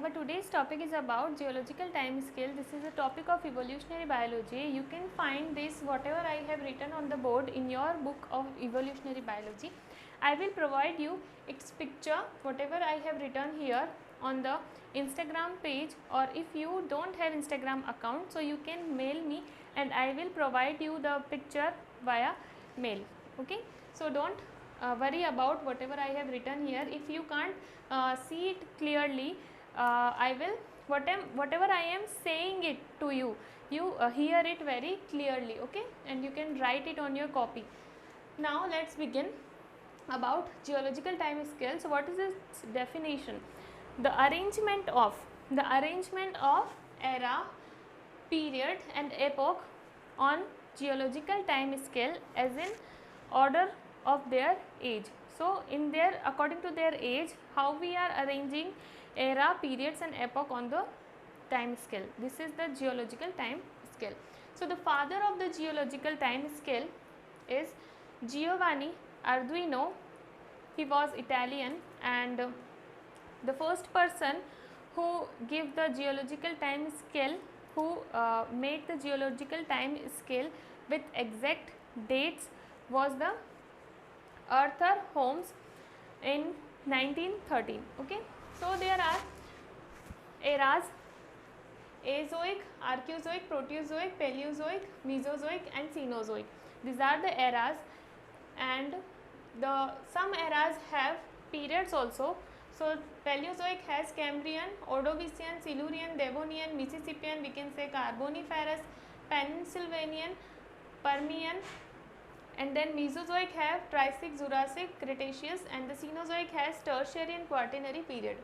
our today's topic is about geological time scale. This is a topic of evolutionary biology. You can find this whatever I have written on the board in your book of evolutionary biology. I will provide you its picture whatever I have written here on the Instagram page, or if you don't have Instagram account, so you can mail me and I will provide you the picture via mail. Okay, so don't worry about whatever I have written here. If you can't see it clearly, I will whatever I am saying it to you, you hear it very clearly, okay, and you can write it on your copy. Now let's begin about geological time scale. So what is its definition? The arrangement of era, period and epoch on geological time scale as in order of their age. So in their, according to their age, how we are arranging era, periods and epoch on the time scale. This is the geological time scale. So the father of the geological time scale is Giovanni Arduino. He was Italian, and the first person who gave the geological time scale, who made the geological time scale with exact dates, was the Arthur Holmes in 1913. Okay, so there are eras: Azoic, Archeozoic, Proterozoic, Paleozoic, Mesozoic and Cenozoic. These are the eras, and some eras have periods also. So Paleozoic has Cambrian, Ordovician, Silurian, Devonian, Mississippian, we can say Carboniferous, Pennsylvanian, Permian, and then Mesozoic have Triassic, Jurassic, Cretaceous, and the Cenozoic has Tertiary and Quaternary period.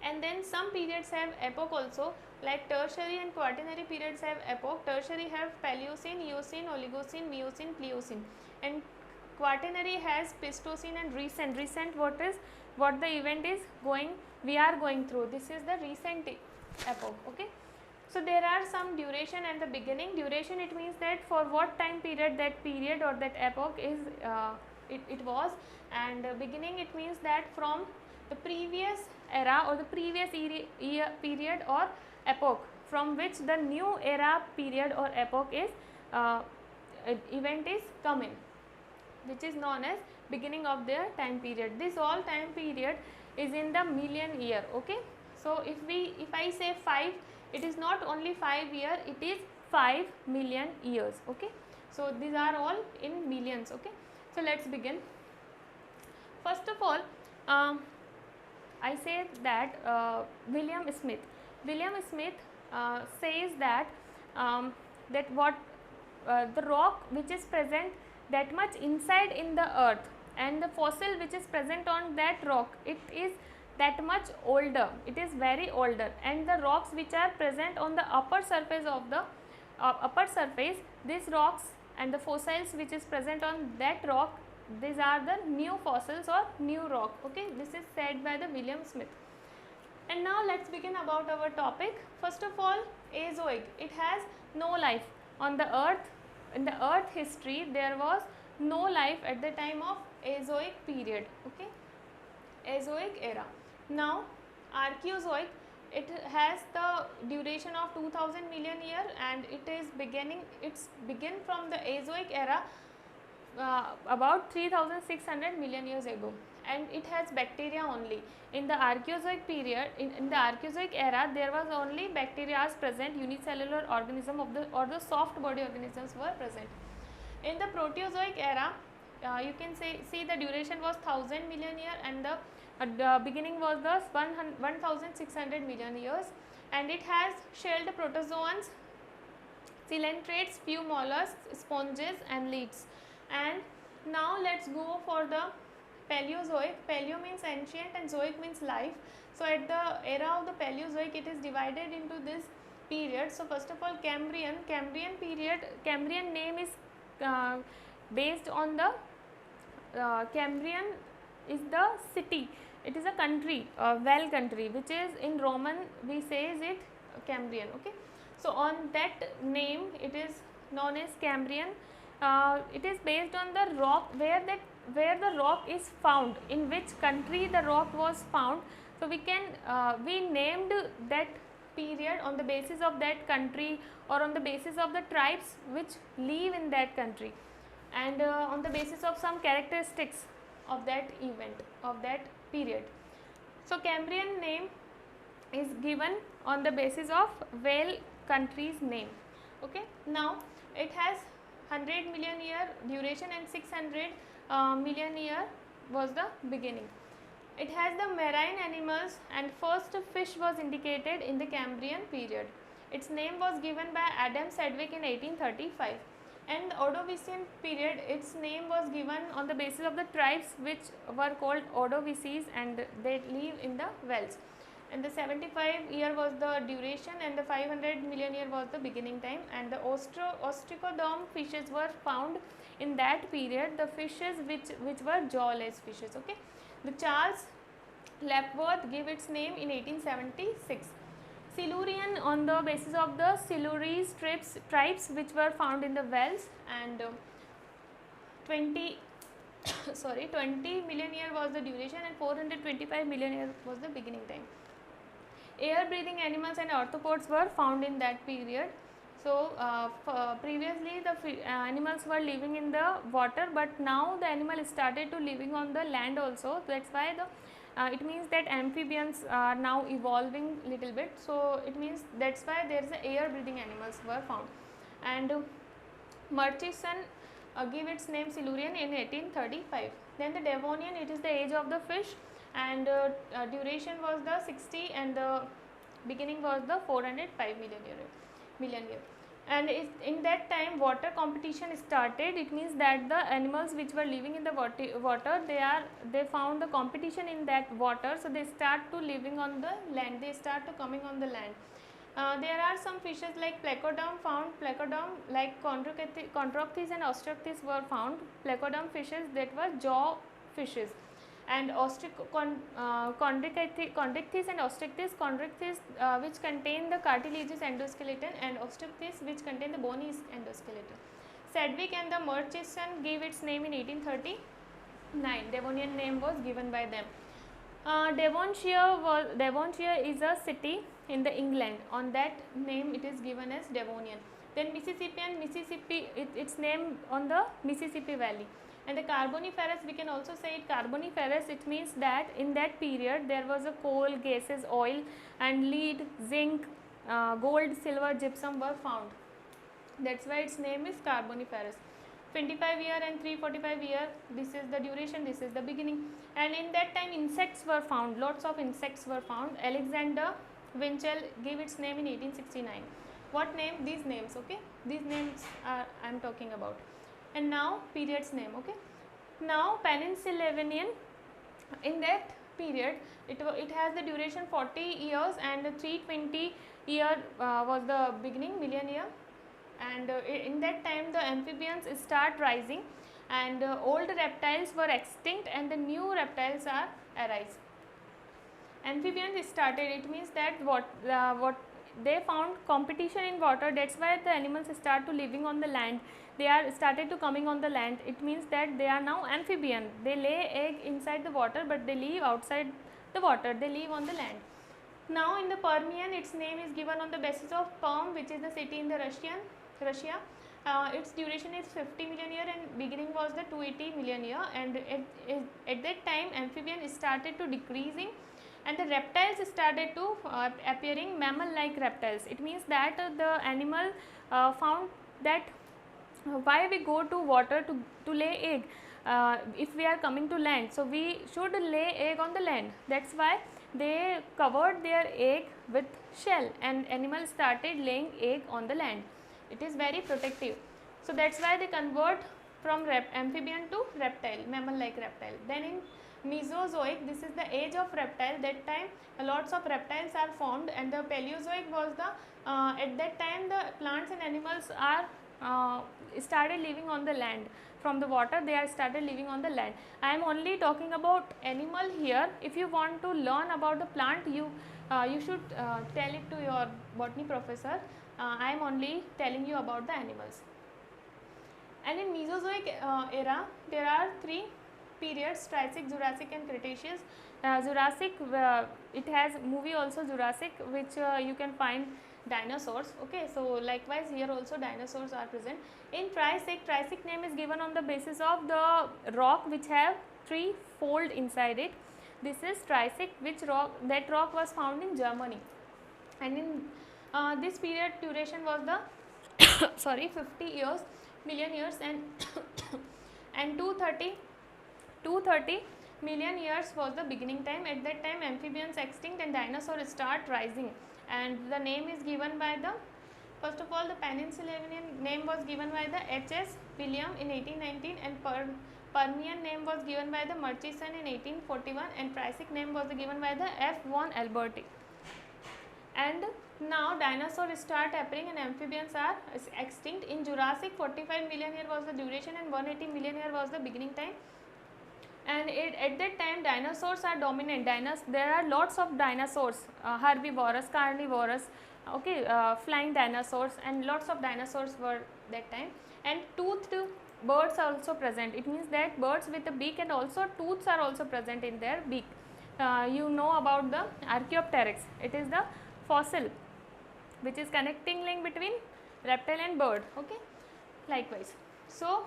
And then some periods have epoch also, like Tertiary and Quaternary periods have epoch. Tertiary have Paleocene, Eocene, Oligocene, Miocene, Pliocene, and Quaternary has Pleistocene and recent. Recent, what the event is we are going through. This is the recent epoch. Okay. So there are some duration and the beginning. Duration, it means that for what time period that period or that epoch is it was, and beginning, it means that from the previous era or the previous year period or epoch from which the new era, period or epoch is event is coming, which is known as beginning of their time period. This all time period is in the million year. Okay, so if I say 5, it is not only 5 year, it is 5 million years. Okay, so these are all in millions. Okay, so let's begin. First of all, I say that William Smith says that the rock which is present that much inside in the earth and the fossil which is present on that rock, it is that much older, it is very older, and the rocks which are present on the upper surface of the these rocks and the fossils which is present on that rock, these are the new fossils or new rock. Okay, this is said by the William Smith. And now let's begin about our topic. First of all, Azoic, it has no life on the earth. In the earth history, there was no life at the time of Azoic period. Okay, Azoic era. Now Archeozoic, it has the duration of 2000 million year, and it's begin from the Azoic era about 3600 million years ago, and it has bacteria only. In the Archeozoic period, in the Archeozoic era, there was only bacteria present, unicellular organism or the soft body organisms were present. In the Proterozoic era, you can see the duration was 1000 million year, and the beginning was the 1600 million years, and it has shelled protozoans, coelentrates, few mollusks, sponges and leaves. And now let's go for the Paleozoic. Paleo means ancient and zoic means life. So at the era of the Paleozoic, it is divided into this period. So first of all, Cambrian period. Cambrian name is based on the Cambrian is the city. It is a country, well country, which is in Roman we says it Cambrian. Okay, so on that name it is known as Cambrian. It is based on the rock where that where the rock is found, in which country the rock was found. So we can we named that period on the basis of that country, or on the basis of the tribes which live in that country, and on the basis of some characteristics of that event, of that period. So Cambrian name is given on the basis of Whale country's name. Okay. Now it has 100 million year duration and 600 million year was the beginning. It has the marine animals, and first fish was indicated in the Cambrian period. Its name was given by Adam Sedgwick in 1835. And the Ordovician period, its name was given on the basis of the tribes which were called Ordovices, and they live in the wells. And the 75 year was the duration, and the 500 million year was the beginning time. And the ostracoderm fishes were found in that period, the fishes which were jawless fishes. Okay. The Charles Lapworth gave its name in 1876. Silurian on the basis of the Silures tribes which were found in the wells, and 20 million year was the duration, and 425 million year was the beginning time. Air breathing animals and arthropods were found in that period. So previously the animals were living in the water, but now the animal started to living on the land also. That's why the it means that amphibians are now evolving little bit. So it means that's why there is air breathing animals were found. And Murchison gave its name Silurian in 1835. Then the Devonian, it is the age of the fish, and duration was the 60, and the beginning was the 405 million year. And in that time water competition started. It means that the animals which were living in the water, they found the competition in that water, so they start to living on the land, they start to coming on the land. There are some fishes like Placoderm found. Placoderm like Chondrochthyes and Ostracthes were found. Placoderm fishes that were jaw fishes, and Chondrichthyes and Ostracthes. Chondrichthyes which contain the cartilaginous endoskeleton, and Ostracthes which contain the bony endoskeleton. Sedgwick and the Murchison gave its name in 1839. Devonian name was given by them. Devonshire is a city in the England. On that name it is given as Devonian. Then Mississippi, its name on the Mississippi Valley. And the Carboniferous, we can also say it Carboniferous. It means that in that period there was a coal, gases, oil, and lead, zinc, gold, silver, gypsum were found. That's why its name is Carboniferous. 25 year and 345 year, this is the duration, this is the beginning. And in that time insects were found, lots of insects were found. Alexander Winchell gave its name in 1869. What name? These names, okay. These names I am talking about. And now period's name, okay. Now Peninsulian, in that period it has the duration 40 years, and 320 year was the beginning, million year. And in that time the amphibians start rising, and old reptiles were extinct, and the new reptiles are arise. Amphibians started, it means that what they found competition in water, that's why the animals start to living on the land, they are started to coming on the land. It means that they are now amphibian, they lay egg inside the water, but they live outside the water, they live on the land. Now in the Permian, its name is given on the basis of Perm, which is the city in the Russia. Its duration is 50 million year, and beginning was the 280 million year. And at that time amphibian started to decreasing, and the reptiles started to appearing mammal like reptiles. It means that the animal found that why we go to water to lay egg, if we are coming to land, so we should lay egg on the land. That's why they covered their egg with shell, and animals started laying egg on the land. It is very protective. So that's why they convert from amphibian to reptile, mammal like reptile. Then in Mesozoic, this is the age of reptile. That time lots of reptiles are formed, and the Paleozoic was the at that time the plants and animals are started living on the land. From the water they are started living on the land. I am only talking about animal here. If you want to learn about the plant, you should tell it to your botany professor. I am only telling you about the animals. And in Mesozoic era there are three periods: Triassic, Jurassic and Cretaceous. Jurassic, it has movie also Jurassic, which you can find dinosaurs. Okay, so likewise here also dinosaurs are present. In Triassic name is given on the basis of the rock which have three fold inside it. This is Triassic, which rock, that rock was found in Germany, and in this period duration was the sorry 50 years, million years, and and 230 million years was the beginning time. At that time amphibians extinct and dinosaurs start rising, and the name is given by the, first of all, the Peninsulian name was given by the H.S. William in 1819, and Permian name was given by the Murchison in 1841, and Triassic name was given by the F. von Alberti. And now dinosaurs start appearing and amphibians are extinct. In Jurassic 45 million year was the duration and 180 million year was the beginning time. And at that time dinosaurs are dominant. There are lots of dinosaurs, herbivorous, carnivorous, okay, flying dinosaurs, and lots of dinosaurs were that time. And toothed birds are also present. It means that birds with a beak and also tooths are also present in their beak. You know about the Archaeopteryx. It is the fossil which is connecting link between reptile and bird. Okay, likewise. So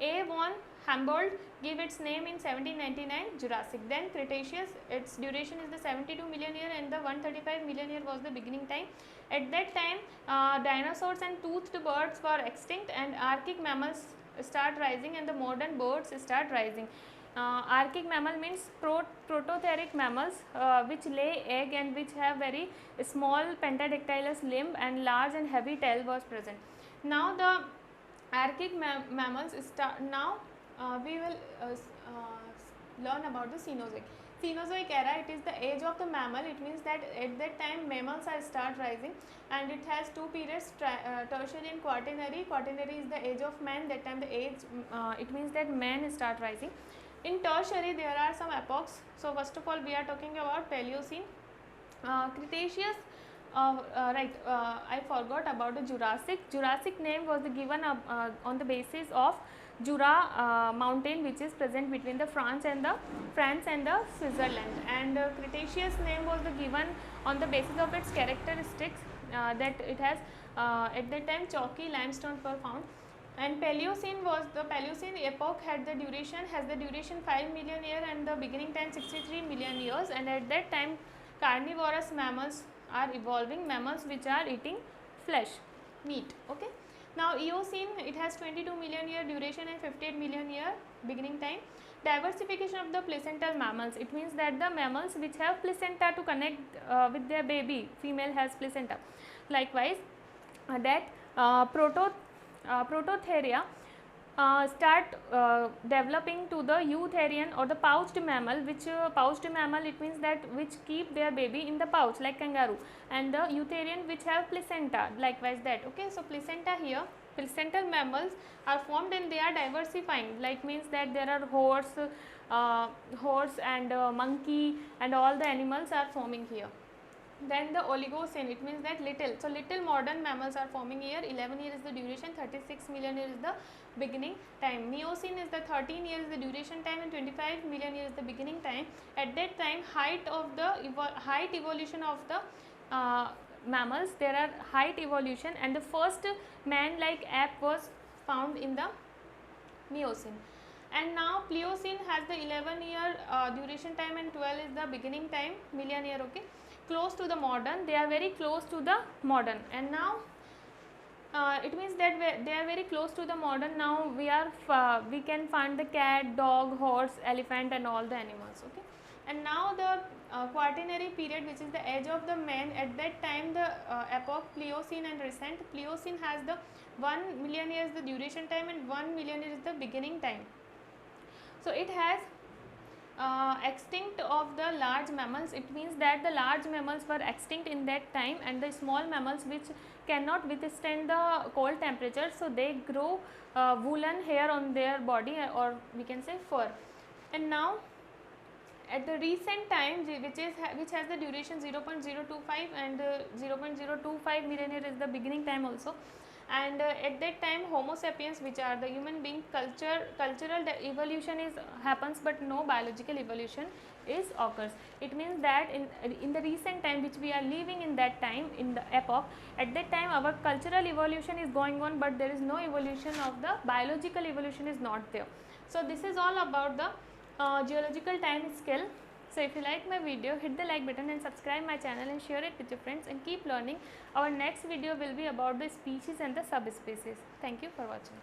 A. von Humboldt gave its name in 1799 Jurassic. Then Cretaceous, its duration is the 72 million year and the 135 million year was the beginning time. At that time dinosaurs and toothed birds were extinct and archaic mammals start rising and the modern birds start rising. Archaic mammal means prototheric mammals which lay egg and which have very small pentadactylous limb and large and heavy tail was present. Now the archaic mammals start. Now we will learn about the Cenozoic. Cenozoic era, it is the age of the mammal. It means that at that time mammals are start rising, and it has two periods, tertiary and quaternary. Quaternary is the age of man. That time the age, it means that man start rising. In tertiary there are some epochs. So first of all we are talking about Paleocene, Cretaceous. I forgot about the Jurassic. Jurassic name was given on the basis of Jura mountain which is present between the France and the Switzerland, and Cretaceous name was given on the basis of its characteristics that it has at that time chalky limestone were found. And Paleocene was the Paleocene epoch has the duration 5 million year and the beginning time 63 million years, and at that time carnivorous mammals are evolving, mammals which are eating flesh, meat. Okay. Now Eocene, it has 22 million year duration and 58 million year beginning time. Diversification of the placental mammals, it means that the mammals which have placenta to connect with their baby, female has placenta. Likewise that Prototheria start developing to the eutherian or the pouched mammal, which pouched mammal, it means that which keep their baby in the pouch like kangaroo, and the eutherian which have placenta, likewise that. Okay, so placenta here, placental mammals are formed and they are diversifying, like means that there are horse and monkey and all the animals are forming here. Then the Oligocene, it means that little modern mammals are forming here. 11 years is the duration, 36 million years is the beginning time. Miocene is the 13 years is the duration time and 25 million years is the beginning time. At that time height evolution of the mammals, there are height evolution, and the first man like ape was found in the Miocene. And now Pliocene has the 11 year duration time and 12 is the beginning time, million year. Okay, close to the modern, they are very close to the modern, and now it means that they are very close to the modern. Now we can find the cat, dog, horse, elephant and all the animals. Okay, and now the quaternary period, which is the age of the man. At that time the epoch Pliocene and recent. Pliocene has the 1 million years the duration time and 1 million years the beginning time. So it has extinct of the large mammals. It means that the large mammals were extinct in that time, and the small mammals which cannot withstand the cold temperature, so they grow woolen hair on their body, or we can say fur. And now at the recent time, which has the duration 0.025 and 0.025 million year is the beginning time also. and at that time Homo sapiens, which are the human being, cultural evolution is happens, but no biological evolution is occurs. It means that in the recent time which we are living, in that time, in the epoch, at that time our cultural evolution is going on, but there is no evolution of the biological evolution is not there. So this is all about the geological time scale. So if you like my video, hit the like button and subscribe my channel and share it with your friends, and keep learning. Our next video will be about the species and the subspecies. Thank you for watching.